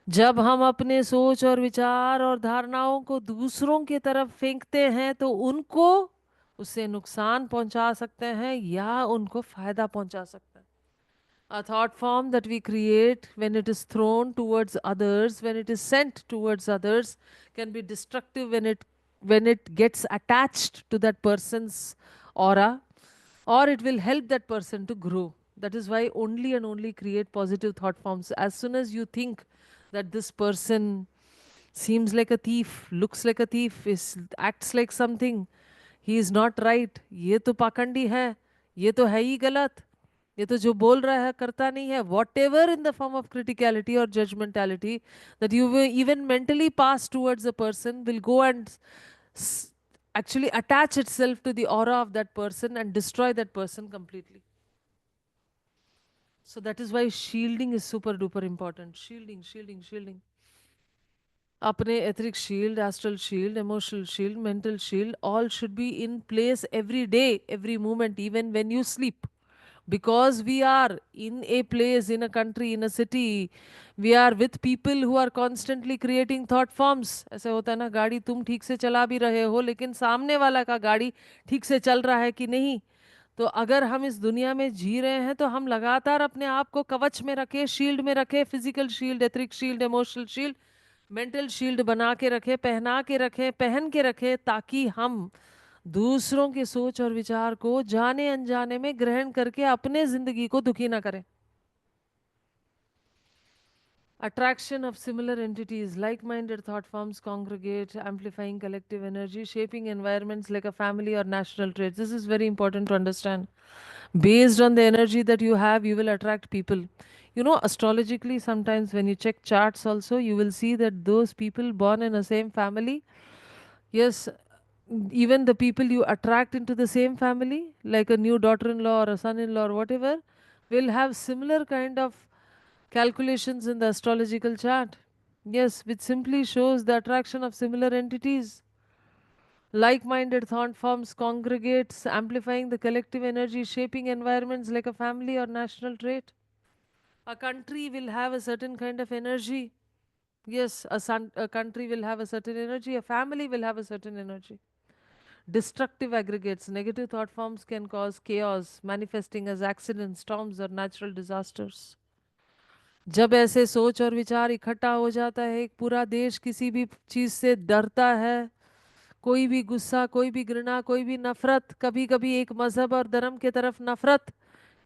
जब हम अपने सोच और विचार और धारणाओं को दूसरों की तरफ फेंकते हैं तो उनको उससे नुकसान पहुंचा सकते हैं या उनको फायदा पहुंचा सकते हैं. A thought form that we create when it is thrown towards others, when it is sent towards others, can be destructive when it gets attached to that person's aura, or it will help that person to grow. That is why only and only create positive thought forms. As soon as you think that this person seems like a thief, looks like a thief, acts like something, he is not right, ये तो पाखंडी है, ये तो है ही गलत, ये तो जो बोल रहा है करता नहीं है, whatever in the form of criticality or judgmentality that you will even mentally pass towards a person will go and s- actually attach itself to the aura of that person and destroy that person completely. So that is why shielding is super duper important. Shielding, shielding, shielding. Apne etheric shield, astral shield, emotional shield, mental shield, all should be in place every day, every moment, even when you sleep. Because we are in a place, in a country, in a city, we are with people who are constantly creating thought forms. ऐसे होता है ना, गाड़ी तुम ठीक से चला भी रहे हो लेकिन सामने वाला का गाड़ी ठीक से चल रहा है कि नहीं। तो अगर हम इस दुनिया में जी रहे हैं तो हम लगातार अपने आप को कवच में रखे, शील्ड में रखे, physical shield, etheric shield, emotional shield, mental shield बना के रखे, पहना के रखे, पहन के रखे, ताकि हम दूसरों के सोच और विचार को जाने अनजाने में ग्रहण करके अपने जिंदगी को दुखी ना करें। Attraction of similar entities, like minded thought forms congregate, amplifying collective energy, shaping environments like a family or national traits. This is very important to understand. Based on the energy that you have, you will attract people. You know, astrologically, sometimes when you check charts, also, you will see that those people born in a same family, yes, even the people you attract into the same family, like a new daughter in law or a son in law or whatever, will have similar kind of calculations in the astrological chart. Yes, which simply shows the attraction of similar entities. Like minded thought forms congregates, amplifying the collective energy, shaping environments like a family or national trait. A country will have a certain kind of energy. Yes, a country will have a certain energy, a family will have a certain energy. Destructive aggregates, negative thought forms can cause chaos, manifesting as accidents, storms, or natural disasters. जब ऐसे सोच और विचार इकट्ठा हो जाता है, एक पूरा देश किसी भी चीज से डरता है, कोई भी गुस्सा, कोई भी घृणा, कोई भी नफरत, कभी कभी एक मजहब और धर्म के तरफ नफरत,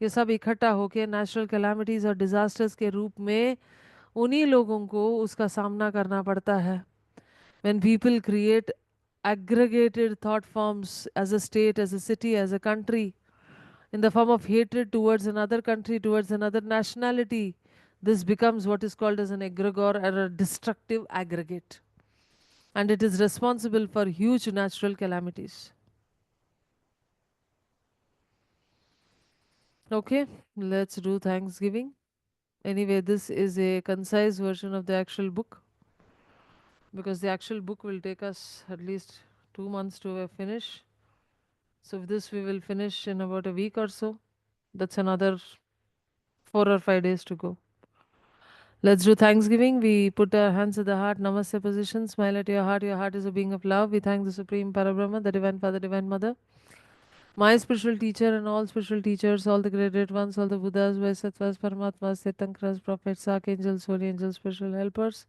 ये सब इकट्ठा होके नेचुरल कैलामिटीज और डिजास्टर्स के रूप में उन्हीं लोगों को उसका सामना करना पड़ता है। When people create aggregated thought forms as a state, as a city, as a country, in the form of hatred towards another country, towards another nationality, this becomes what is called as an egregore or a destructive aggregate. And it is responsible for huge natural calamities. Okay, let's do Thanksgiving. Anyway, this is a concise version of the actual book, because the actual book will take us at least 2 months to finish. So this we will finish in about a week or so. That's another 4 or 5 days to go. Let's do Thanksgiving. We put our hands at the heart, Namaste position, smile at your heart. Your heart is a being of love. We thank the Supreme Parabrahma, the Divine Father, Divine Mother, my spiritual teacher, and all spiritual teachers, all the great ones, all the Buddhas, Bodhisattvas, Paramatmas, Tirthankars, prophets, archangels, holy angels, spiritual helpers.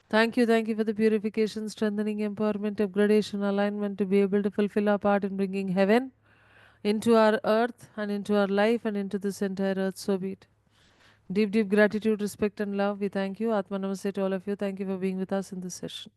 Thank you for the purification, strengthening, empowerment, upgradation, alignment to be able to fulfill our part in bringing heaven into our earth and into our life and into this entire earth. So be it. Deep, deep gratitude, respect, and love. We thank you. Atma Namaste to all of you. Thank you for being with us in this session.